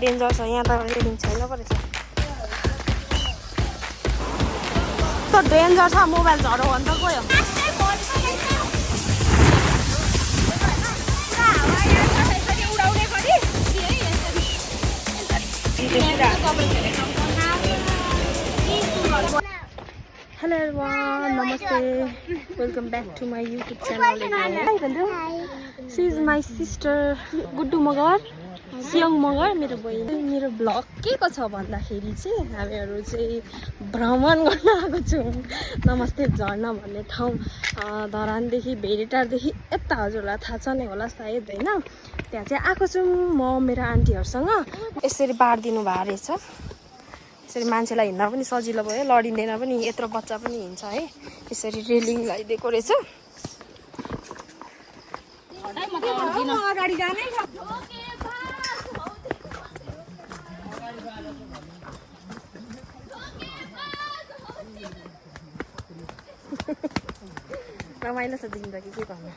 Danger छ यहाँ त रेलिङ छैन पो रहेछ कस्तो डेन्जर छ मोबाइल झरो भन्दा गयो Hello everyone, Namaste. Welcome back to my YouTube channel. Hi. She is my sister, Guddu Magar, Siang Magar, मेरो बहिनी. मेरो ब्लग के को छ भन्दाखेरि चाहिँ हामीहरु चाहिँ भ्रमण गर्न आएको छौं. नमस्ते झरना भन्ने ठाउँ धरानदेखि भेरेटारदेखि यता हजुरलाई थाहा छ नै होला सायद हैन. त्यहाँ चाहिँ आएको छु म मेरो आन्टीहरुसँग. यसरी बार्दिनु भा रहेछ. यसरी मान्छेलाई हिँड्न पनि सजिलो भयो लडिँदैन पनि यत्रो बच्चा पनि हिँड्छ है यसरी रेलिङ लगाइदिएको रहेछ अगाडि जानै छ रमाइलो छ जिन्दगी के भन्नु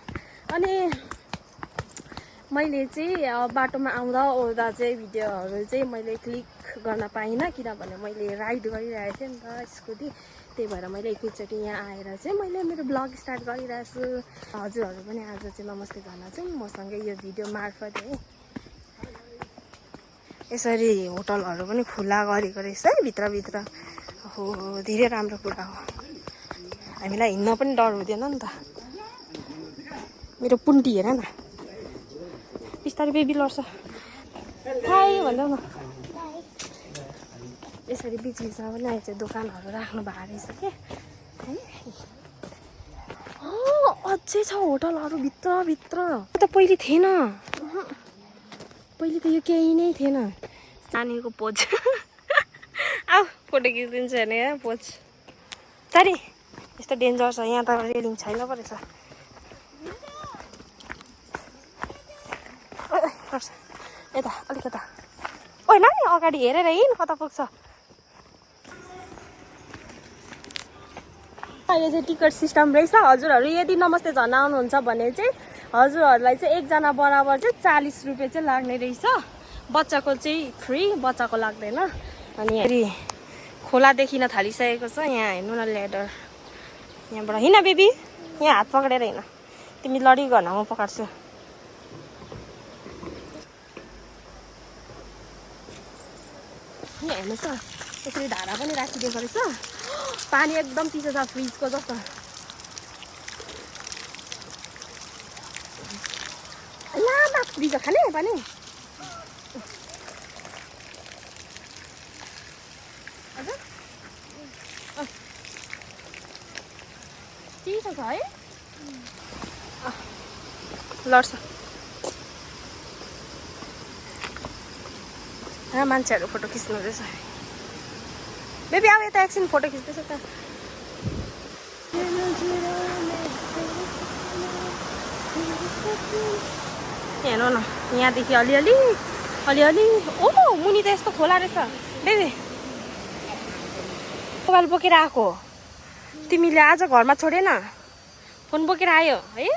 अनि मैले चाहिँ बाटोमा आउँदा ओर्दा चाहिँ भिडियोहरु चाहिँ मैले क्लिक गर्न पाइनँ किनभने मैले राइड गरिरहेको थिएँ नि त स्कुटी त्यही भएर मैले एकैचोटि यहाँ आएर चाहिँ मैले मेरो ब्लग स्टार्ट गरिरहेको छु हजुरहरु पनि आज चाहिँ नमस्ते भन्न चाहिँ मसँगै यो भिडियो मार्फत है यसरी होटलहरु पनि खुला गरेको रहेछ है भित्र हो धेरै राम्रो कुरा हो हामीलाई हिँड्न पनि डर हुँदैन नि त मेरो पुन्टी हेर न बिस्तारै बेबी लड्छ हाय भन्दै न यसरी बिचमा पनि अहिले चाहिँ दोकानहरु राख्नु भएको रहेछ के है अझै छ होटलहरु भित्र त पहिले थिएन पहिले त यो केही नै थिएन सानीको पोज आउ फोटो खिच्दिन्छु हेर्ने पोज तारी यस्तो डेन्जर छ यहाँ त रेलिङ छैन पो रहेछ यता अलिकता ओइ नानी अगाडि हेरेर हिँड कता पुग्छ यो चाहिँ टिकट सिस्टम रहेछ हजुरहरु यदि नमस्ते झर्ना आउनुहुन्छ भने चाहिँ हजुरहरुलाई चाहिँ एकजना बराबर चाहिँ 40 रुपैयाँ चाहिँ लाग्ने रहेछ बच्चाको चाहिँ फ्री बच्चाको लाग्दैन अनि फेरि खोला देखिन थालिसकेको छ यहाँ हेर्नु न ल्याडर यहाँबाट हिँड बेबी यहाँ हात पक्रेर हिँड तिमी लडी गर्न म पकाड्छु हेर्नुहोस् त यसरी धारा पनि राखिदिएको रहेछ पानी एकदम चिसो छ फ्रिजको जस्तो लामा फ्रिज खाने पानी चिसो छ है लड्छ मान्छेहरु फोटो खिच्नु रहेछ बेबी अब यता एकछिन फोटो खिच्दैछ त हेर्नु न यहाँदेखि अलिअलि ओ मुनि त यस्तो खोला रहेछ बेबी मोबाइल बोकेर आएको तिमीले आज घरमा छोडेन फोन बोकेर आयो है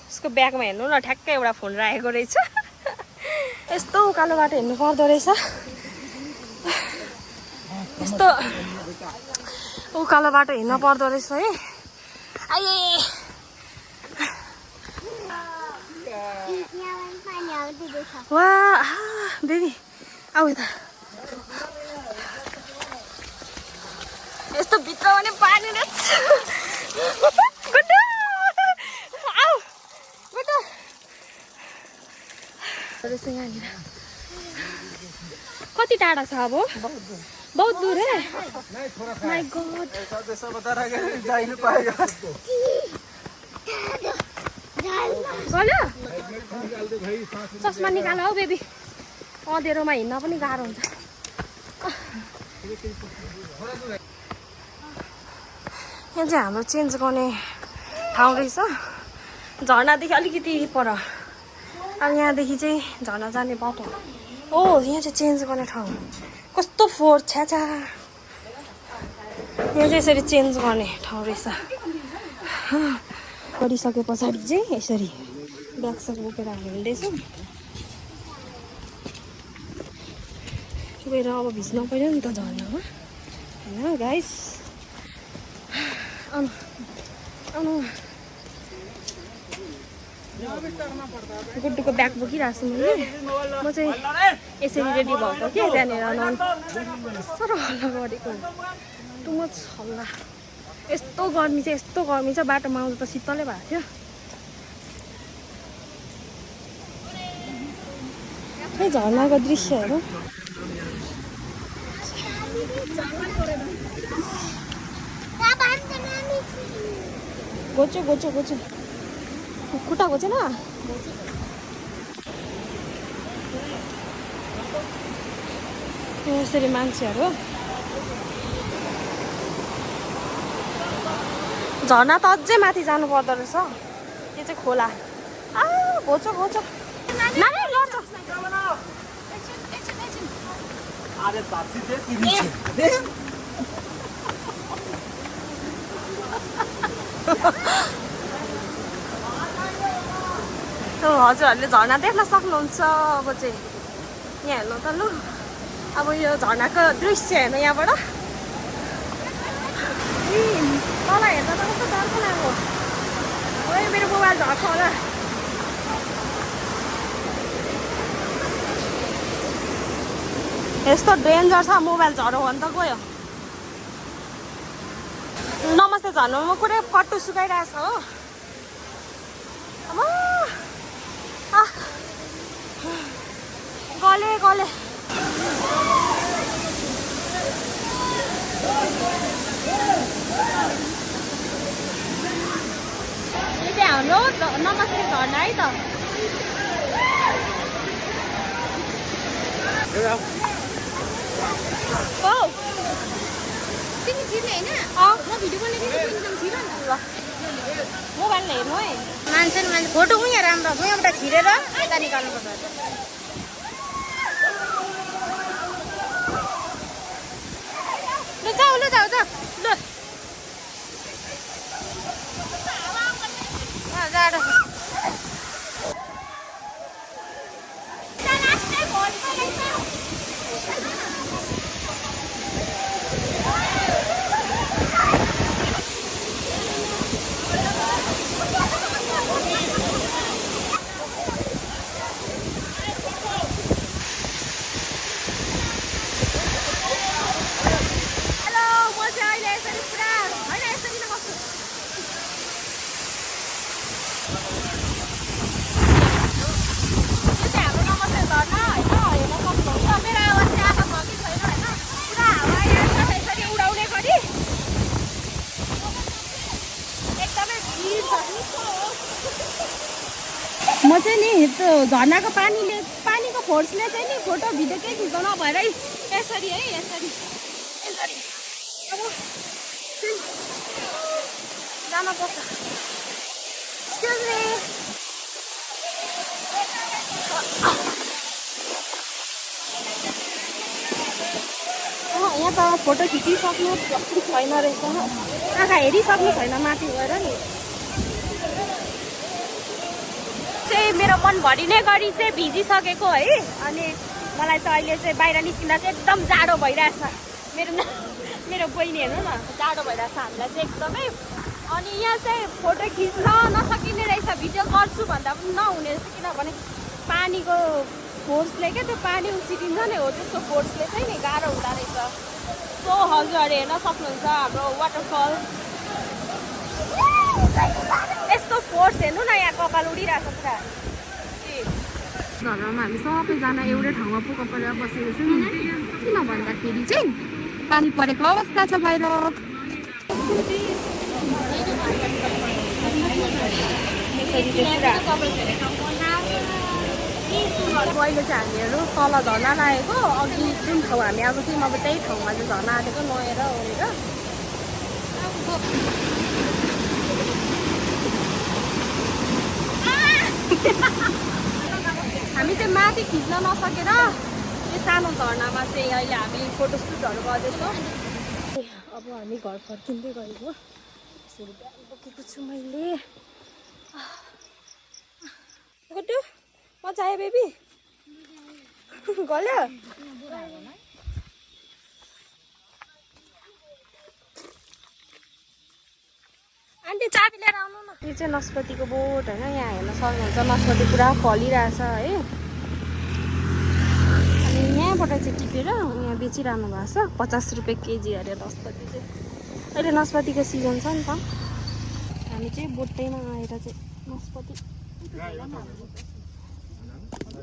उसको ब्यागमा हेर्नु न ठ्याक्कै एउटा फोन राखेको रहेछ यस्तो उकालो बाटो हिँड्नु पर्दो रहेछ यस्तो उकालो बाटो हिँड्नु पर्दो रहेछ है आए वाह बेबी आऊ यता यस्तो भित्र भने पानी रहेछ गुड्डु आऊ गुड्डु रहेछ यहाँनिर कति टाढा छ अब बहुत दूर है माय गॉड ऐसा बता रहा है जा ही नहीं पाएगा बोलो चस्मा निकाल हौ बेबी अँधेरोमा हिँड्न पनि गाह्रो हुन्छ यहाँ चाहिँ हाम्रो चेन्ज गर्ने ठाउँ रहेछ झर्नादेखि अलिकति पर अब यहाँदेखि चाहिँ झर्ना जाने बाटो ओ यहाँ चाहिँ चेन्ज गर्ने ठाउँ कस्तो फोहोर छ्याछा यहाँ चाहिँ यसरी चेन्ज गर्ने ठाउँ रहेछ गरिसके पछाडि चाहिँ यसरी ब्याग सक बोकेर हामी हिँड्दैछौँ गएर अब भिज्न पर्यो नि त झर्नामा होइन गाइस। आउनु आउनु गुड्डुको ब्याग बोकिरहेको छु मैले। म चाहिँ यसरी रेडी भएको कि त्यहाँनिर साह्रो हल्ला गरेको टु मच हल्ला। यस्तो गर्मी छ बाटोमा आउँदा त शीतलै भएको थियो। खै झर्नाको दृश्यहरू गोचो खुट्टा गोचेन यसरी मान्छेहरू। झर्ना त अझै माथि जानु पर्दो रहेछ। यो चाहिँ खोला घोचो नानी लड्छ। हजुरहरूले झर्ना देख्न सक्नुहुन्छ। अब चाहिँ यहाँ हेर्नु त लु, अब यो झर्नाको दृश्य हेर्नु यहाँबाट तल हेर्दा त कस्तो डरको लाग्यो। ओइ मेरो मोबाइल झर्छ होला। यस्तो डेन्जर छ, मोबाइल झर्यो भने त गयो। नमस्ते झर्नुमा कुनै कट्टु सुकाइरहेछ हो। गले हाम्रो नमस्ते झर्ना है त। मोबाइल हेर्नु है मान्छे फोटो उहाँ राम्रो उहाँबाट छिरेर यता निकाल्नु पर्छ। लु जाऊ लु जाडो म चाहिँ नि त्यो झर्नाको पानीको फोर्सले चाहिँ नि फोटो भिडियो केही खिच्न नभएर यसरी है यसरी अब जान पर्छ। यहाँ त फोटो खिचिसक्नु छैन रहेछ। आँखा हेरिसक्नु छैन माथि गएर नि। चाहिँ मेरो मनभरि नै गरी चाहिँ भिजिसकेको है। अनि मलाई चाहिँ अहिले चाहिँ बाहिर निस्किँदा चाहिँ एकदम जाडो भइरहेछ। मेरो बहिनी हेर्नु न जाडो भइरहेछ हामीलाई चाहिँ एकदमै। अनि यहाँ चाहिँ फोटो खिच्न नसकिने रहेछ, भिडियो गर्छु भन्दा पनि नहुने रहेछ। किनभने पानीको फोर्सले क्या त्यो पानी उछिटिन्छ नि हो, त्यसको फोर्सले चाहिँ नि गाह्रो हुँदो रहेछ। सो हजुरहरूले हेर्न सक्नुहुन्छ हाम्रो वाटरफल। यस्तो फोर्स हेर्नु न, यहाँ कपाल उडिरहेको छ पुरा। झर्नामा हामी सबैजना एउटै ठाउँमा पुग परेर बसेको छौँ। किन भन्दाखेरि चाहिँ पानी परेको अवस्था छ बाहिर। अहिले चाहिँ हामीहरू तल झर्ना लागेको। अघि जुन ठाउँ हामी आएको थियौँ अब त्यही ठाउँमा चाहिँ झर्ना आएको नुहाएर ओरेर। हामी चाहिँ माथि खिच्न नसकेर यो सानो झर्नामा चाहिँ अहिले हामी फोटोसुटहरू गर्दैछौँ। अब हामी घर फर्किँदै गएको। यसरी ब्याग बोकेको छु मैले। गुड्डु मजा आयो बेबी? गल्यो आन्टी चाबी लिएर आउनु न। यो चाहिँ नास्पातीको बोट होइन, यहाँ हेर्न सक्नुहुन्छ नास्पाती पुरा फलिरहेछ है। अनि यहाँबाट चाहिँ टिपेर यहाँ बेचिरहनु भएको छ 50 रुपियाँ केजी अरे नास्पाती चाहिँ। अहिले नास्पातीको सिजन छ नि त, हामी चाहिँ बोटैमा आएर चाहिँ नास्पाती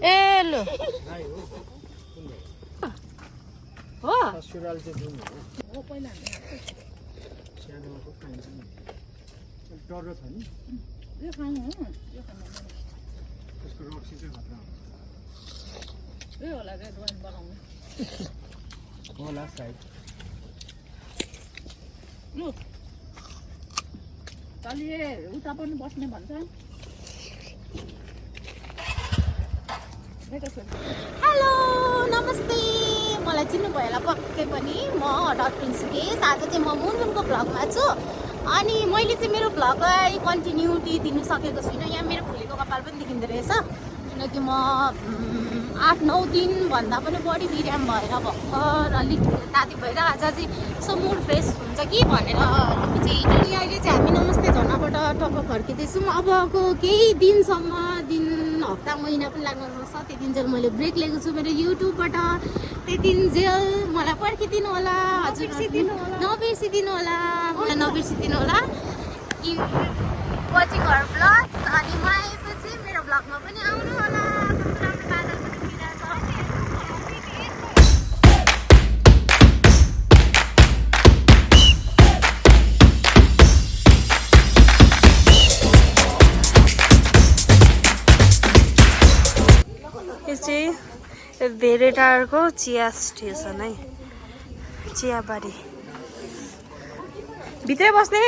ए लो हो डर छ नि यो खानु हो यो खानु यसको रक्सी चाहिँ खतरा हो यो होला के ड्राइङ बनाउनु होला साइड लु चलिए उता पनि बस्ने भन्छ हेलो नमस्ते मलाई चिन्नुभयो होला पक्कै पनि म डट प्रिन्सिपेस आज चाहिँ म मुनमुनको भ्लगमा छु अनि मैले चाहिँ मेरो भ्लगलाई कन्टिन्युटी दिन सकेको छुइनँ यहाँ मेरो फुलेको कपाल पनि देखिँदो रहेछ किनकि म 8-9 दिनभन्दा पनि बढी बिराम भएर भर्खर अलिक ताती भएर आज चाहिँ यसो मुड फ्रेस हुन्छ कि भनेर चाहिँ अहिले चाहिँ हामी नमस्ते झर्नाबाट टक्क फर्किँदैछौँ अबको केही दिनसम्म हप्ता महिना पनि लाग्न सक्छ त्यति दिनजेल मैले ब्रेक लिएको छु मेरो युट्युबबाट त्यति दिनजेल मलाई पर्खिदिनु होला हजुर नबिर्सिदिनु होला मलाई नबिर्सिदिनु होला वाचिङ आवर ब्लग्स अनि म आएपछि मेरो ब्लगमा पनि आउनु होला कस्तो राम्रो बादल पनि यो चाहिँ भेरेटारको चिया स्टेसन है, चियाबारी भित्रै बस्ने